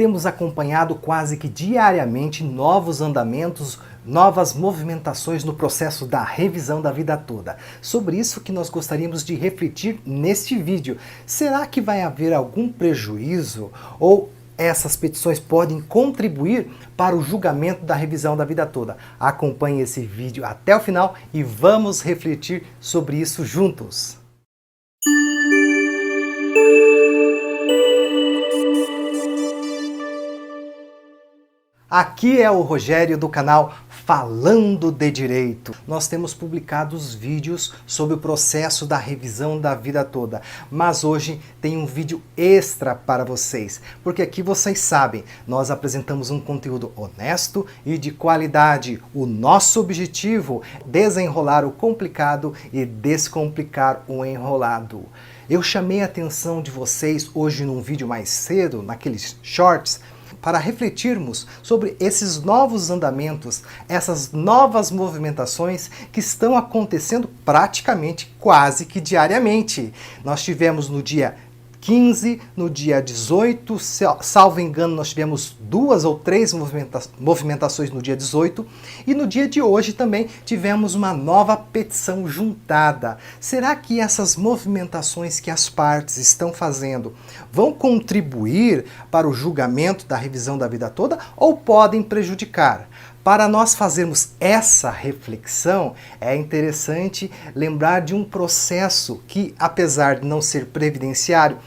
temos acompanhado quase que diariamente novos andamentos, novas movimentações no processo da revisão da vida toda. Sobre isso que nós gostaríamos de refletir neste vídeo. Será que vai haver algum prejuízo ou essas petições podem contribuir para o julgamento da revisão da vida toda? Acompanhe esse vídeo até o final e vamos refletir sobre isso juntos. Aqui é o Rogério do canal Falando de Direito. Nós temos publicado os vídeos sobre o processo da revisão da vida toda, mas hoje tem um vídeo extra para vocês, porque aqui vocês sabem, nós apresentamos um conteúdo honesto e de qualidade. O nosso objetivo é desenrolar o complicado e descomplicar o enrolado. Eu chamei a atenção de vocês hoje num vídeo mais cedo, naqueles shorts, para refletirmos sobre esses novos andamentos, essas novas movimentações que estão acontecendo praticamente quase que diariamente. Nós tivemos no dia 15, no dia 18, salvo engano, nós tivemos 2 ou 3 movimentações no dia 18 e no dia de hoje também tivemos uma nova petição juntada. Será que essas movimentações que as partes estão fazendo vão contribuir para o julgamento da revisão da vida toda ou podem prejudicar? Para nós fazermos essa reflexão, é interessante lembrar de um processo que, apesar de não ser previdenciário,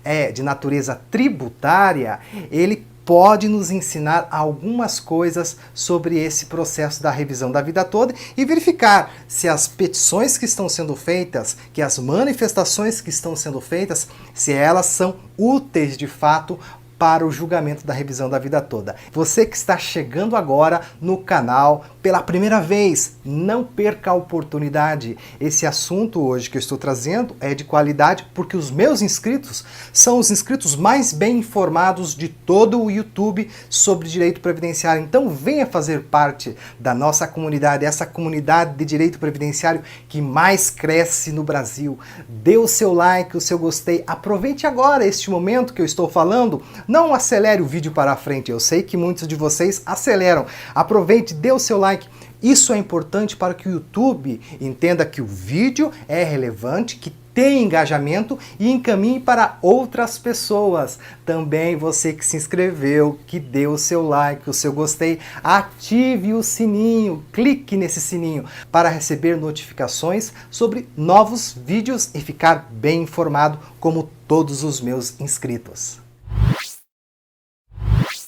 é de natureza tributária, ele pode nos ensinar algumas coisas sobre esse processo da revisão da vida toda e verificar se as petições que estão sendo feitas, que as manifestações que estão sendo feitas, se elas são úteis de fato para o julgamento da revisão da vida toda. Você que está chegando agora no canal pela primeira vez, não perca a oportunidade. Esse assunto hoje que eu estou trazendo é de qualidade porque os meus inscritos são os inscritos mais bem informados de todo o YouTube sobre direito previdenciário. Então venha fazer parte da nossa comunidade, essa comunidade de direito previdenciário que mais cresce no Brasil. Dê o seu like, o seu gostei. Aproveite agora este momento que eu estou falando. Não acelere o vídeo para a frente, eu sei que muitos de vocês aceleram. Aproveite, dê o seu like. Isso é importante para que o YouTube entenda que o vídeo é relevante, que tem engajamento e encaminhe para outras pessoas. Também você que se inscreveu, que deu o seu like, o seu gostei, ative o sininho, clique nesse sininho para receber notificações sobre novos vídeos e ficar bem informado como todos os meus inscritos.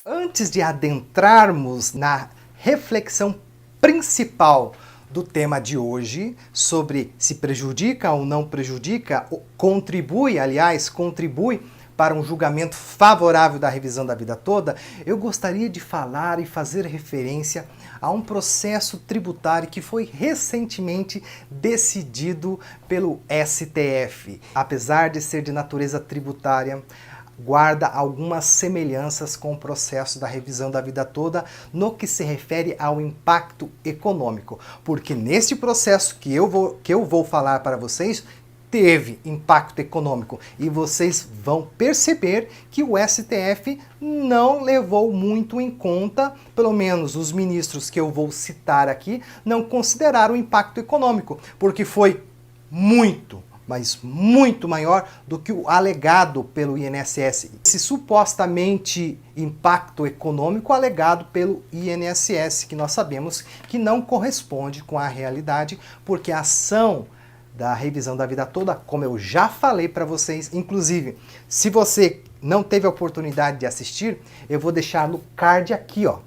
Antes de adentrarmos na reflexão principal do tema de hoje, sobre se prejudica ou não prejudica, contribui para um julgamento favorável da revisão da vida toda, eu gostaria de falar e fazer referência a um processo tributário que foi recentemente decidido pelo STF. Apesar de ser de natureza tributária, guarda algumas semelhanças com o processo da revisão da vida toda no que se refere ao impacto econômico, porque neste processo que eu vou falar para vocês, teve impacto econômico e vocês vão perceber que o STF não levou muito em conta, pelo menos os ministros que eu vou citar aqui, não consideraram o impacto econômico, porque foi mas muito maior do que o alegado pelo INSS. Esse supostamente impacto econômico alegado pelo INSS, que nós sabemos que não corresponde com a realidade, porque a ação da revisão da vida toda, como eu já falei para vocês, inclusive, se você não teve a oportunidade de assistir, eu vou deixar no card aqui, ó.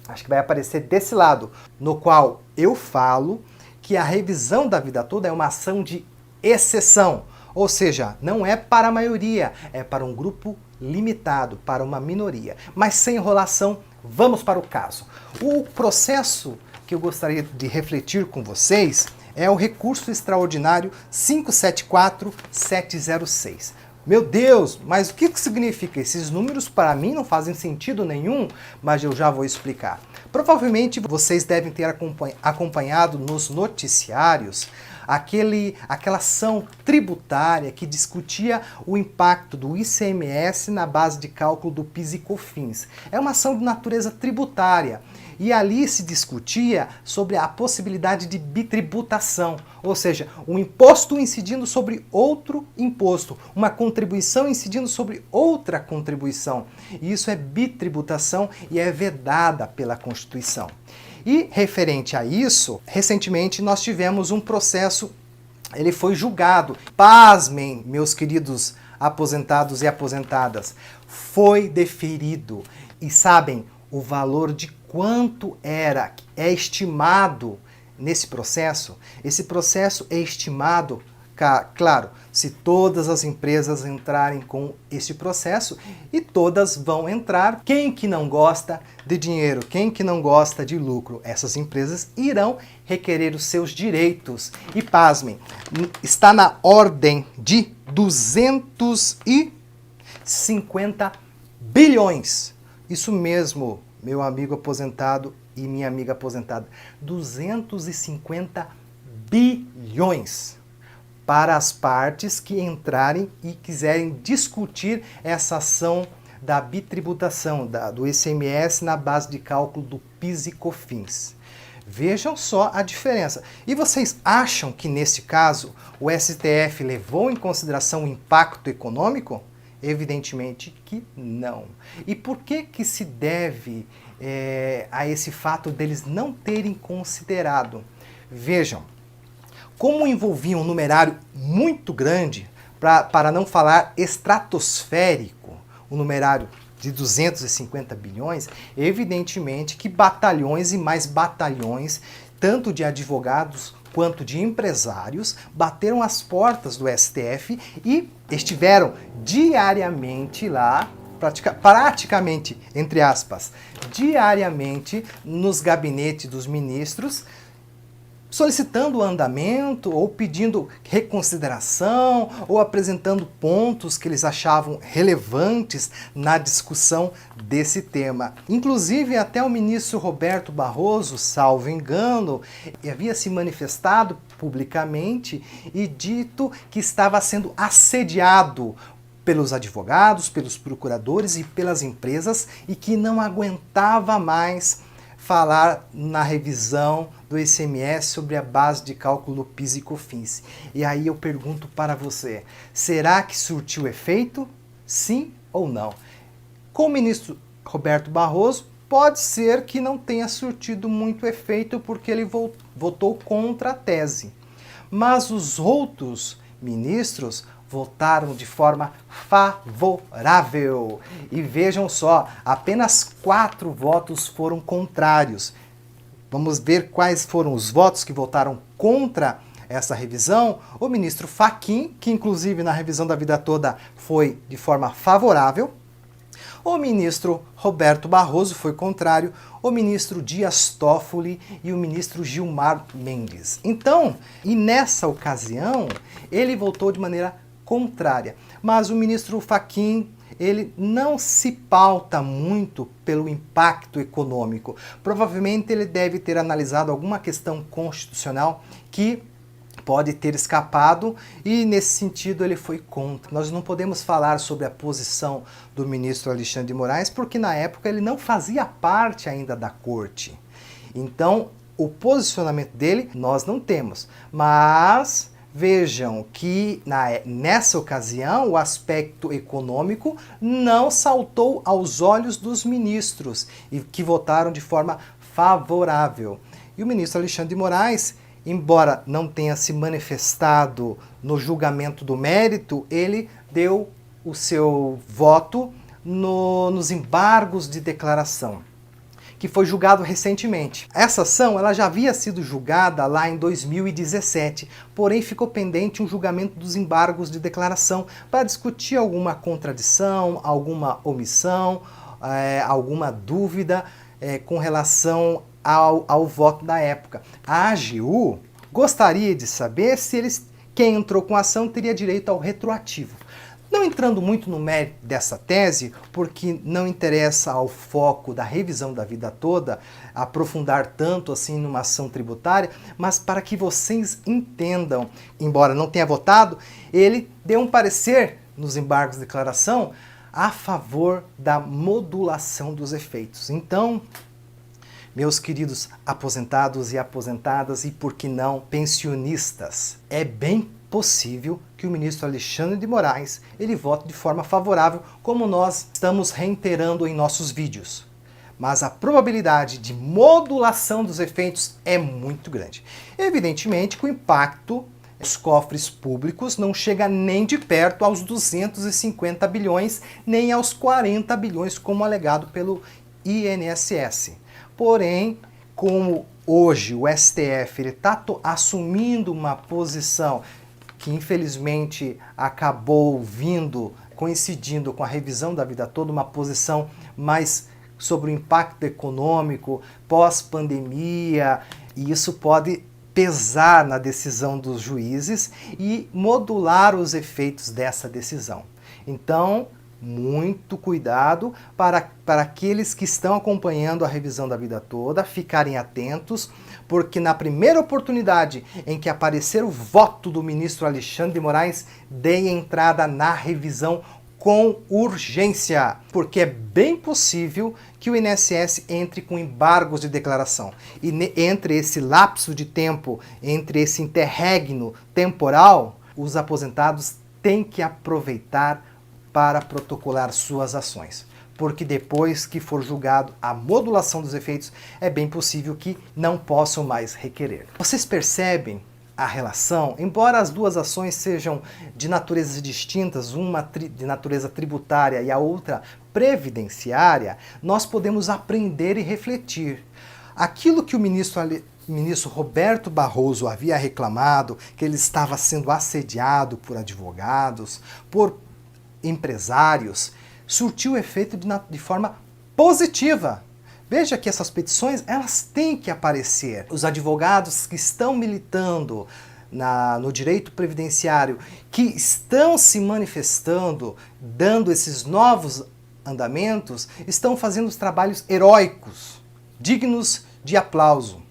Acho que vai aparecer desse lado, no qual eu falo que a revisão da vida toda é uma ação de exceção, ou seja, não é para a maioria, é para um grupo limitado, para uma minoria. Mas sem enrolação, vamos para o caso. O processo que eu gostaria de refletir com vocês é o recurso extraordinário 574706. Meu Deus, mas o que significa? Esses números para mim não fazem sentido nenhum, mas eu já vou explicar. Provavelmente vocês devem ter acompanhado nos noticiários aquela ação tributária que discutia o impacto do ICMS na base de cálculo do PIS e COFINS. É uma ação de natureza tributária. E ali se discutia sobre a possibilidade de bitributação, ou seja, um imposto incidindo sobre outro imposto, uma contribuição incidindo sobre outra contribuição. E isso é bitributação e é vedada pela Constituição. E referente a isso, recentemente nós tivemos um processo, ele foi julgado. Pasmem, meus queridos aposentados e aposentadas, foi deferido. E sabem o valor de quanto é estimado nesse processo? Esse processo é estimado, claro, se todas as empresas entrarem com esse processo, e todas vão entrar. Quem que não gosta de dinheiro? Quem que não gosta de lucro? Essas empresas irão requerer os seus direitos. E pasmem, está na ordem de 250 bilhões. Isso mesmo, meu amigo aposentado e minha amiga aposentada, 250 bilhões para as partes que entrarem e quiserem discutir essa ação da bitributação, do ICMS na base de cálculo do PIS e COFINS. Vejam só a diferença. E vocês acham que nesse caso o STF levou em consideração o impacto econômico? Evidentemente que não. E por que se deve a esse fato deles não terem considerado? Vejam, como envolvia um numerário muito grande, para não falar estratosférico, um numerário de 250 bilhões, evidentemente que batalhões e mais batalhões, tanto de advogados quanto de empresários, bateram as portas do STF e estiveram diariamente lá, praticamente, entre aspas, diariamente nos gabinetes dos ministros, solicitando o andamento, ou pedindo reconsideração, ou apresentando pontos que eles achavam relevantes na discussão desse tema. Inclusive, até o ministro Roberto Barroso, salvo engano, havia se manifestado publicamente e dito que estava sendo assediado pelos advogados, pelos procuradores e pelas empresas, e que não aguentava mais falar na revisão do ICMS sobre a base de cálculo do PIS e COFINS. E aí eu pergunto para você, será que surtiu efeito? Sim ou não? Com o ministro Roberto Barroso, pode ser que não tenha surtido muito efeito porque ele votou contra a tese. Mas os outros ministros votaram de forma favorável. E vejam só, apenas 4 votos foram contrários. Vamos ver quais foram os votos que votaram contra essa revisão. O ministro Fachin, que inclusive na revisão da vida toda foi de forma favorável. O ministro Roberto Barroso foi contrário, o ministro Dias Toffoli e o ministro Gilmar Mendes. Então, e nessa ocasião, ele votou de maneira contrária. Mas o ministro Fachin, ele não se pauta muito pelo impacto econômico. Provavelmente ele deve ter analisado alguma questão constitucional que pode ter escapado e nesse sentido ele foi contra. Nós não podemos falar sobre a posição do ministro Alexandre de Moraes porque na época ele não fazia parte ainda da corte. Então o posicionamento dele nós não temos, mas vejam que nessa ocasião o aspecto econômico não saltou aos olhos dos ministros e que votaram de forma favorável. E o ministro Alexandre de Moraes, embora não tenha se manifestado no julgamento do mérito, ele deu o seu voto nos embargos de declaração, que foi julgado recentemente. Essa ação ela já havia sido julgada lá em 2017, porém ficou pendente um julgamento dos embargos de declaração para discutir alguma contradição, alguma omissão, alguma dúvida com relação ao voto da época. A AGU gostaria de saber se quem entrou com a ação teria direito ao retroativo. Não entrando muito no mérito dessa tese, porque não interessa ao foco da revisão da vida toda aprofundar tanto assim numa ação tributária, mas para que vocês entendam, embora não tenha votado, ele deu um parecer nos embargos de declaração a favor da modulação dos efeitos. Então, meus queridos aposentados e aposentadas e, por que não, pensionistas, é bem possível que o ministro Alexandre de Moraes ele vote de forma favorável, como nós estamos reiterando em nossos vídeos. Mas a probabilidade de modulação dos efeitos é muito grande. Evidentemente que o impacto dos cofres públicos não chega nem de perto aos 250 bilhões, nem aos 40 bilhões, como alegado pelo INSS. Porém, como hoje o STF está assumindo uma posição que infelizmente acabou coincidindo com a revisão da vida toda, uma posição mais sobre o impacto econômico pós-pandemia, e isso pode pesar na decisão dos juízes e modular os efeitos dessa decisão. Então, muito cuidado para aqueles que estão acompanhando a revisão da vida toda, ficarem atentos, porque na primeira oportunidade em que aparecer o voto do ministro Alexandre de Moraes, dê entrada na revisão com urgência, porque é bem possível que o INSS entre com embargos de declaração. E entre esse lapso de tempo, entre esse interregno temporal, os aposentados têm que aproveitar para protocolar suas ações. Porque depois que for julgado a modulação dos efeitos, é bem possível que não possam mais requerer. Vocês percebem a relação? Embora as duas ações sejam de naturezas distintas, uma de natureza tributária e a outra previdenciária, nós podemos aprender e refletir. Aquilo que o ministro Roberto Barroso havia reclamado, que ele estava sendo assediado por advogados, por empresários, surtiu efeito de forma positiva. Veja que essas petições, elas têm que aparecer. Os advogados que estão militando no direito previdenciário, que estão se manifestando, dando esses novos andamentos, estão fazendo os trabalhos heróicos, dignos de aplauso.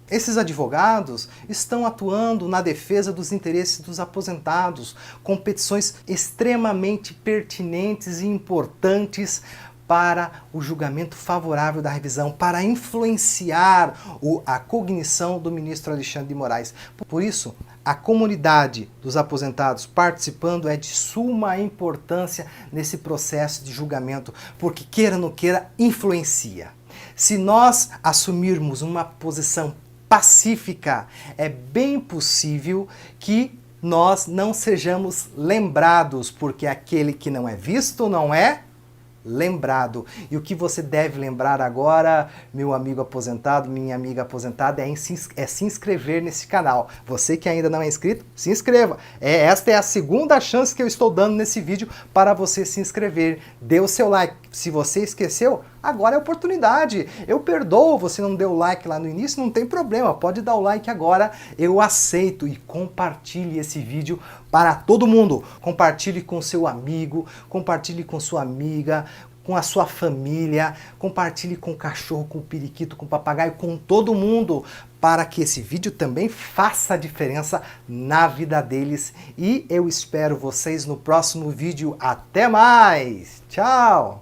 Esses advogados estão atuando na defesa dos interesses dos aposentados, com petições extremamente pertinentes e importantes para o julgamento favorável da revisão, para influenciar a cognição do ministro Alexandre de Moraes. Por isso, a comunidade dos aposentados participando é de suma importância nesse processo de julgamento, porque queira ou não queira, influencia. Se nós assumirmos uma posição pacífica, é bem possível que nós não sejamos lembrados, porque aquele que não é visto não é lembrado. E o que você deve lembrar agora, meu amigo aposentado, minha amiga aposentada, é se inscrever nesse canal. Você que ainda não é inscrito, se inscreva. Esta é a segunda chance que eu estou dando nesse vídeo para você se inscrever. Dê o seu like. Se você esqueceu, agora é a oportunidade. Eu perdoo, você não deu o like lá no início, não tem problema. Pode dar o like agora, eu aceito. E compartilhe esse vídeo para todo mundo. Compartilhe com seu amigo, compartilhe com sua amiga, com a sua família, compartilhe com o cachorro, com o periquito, com o papagaio, com todo mundo, para que esse vídeo também faça a diferença na vida deles. E eu espero vocês no próximo vídeo. Até mais! Tchau!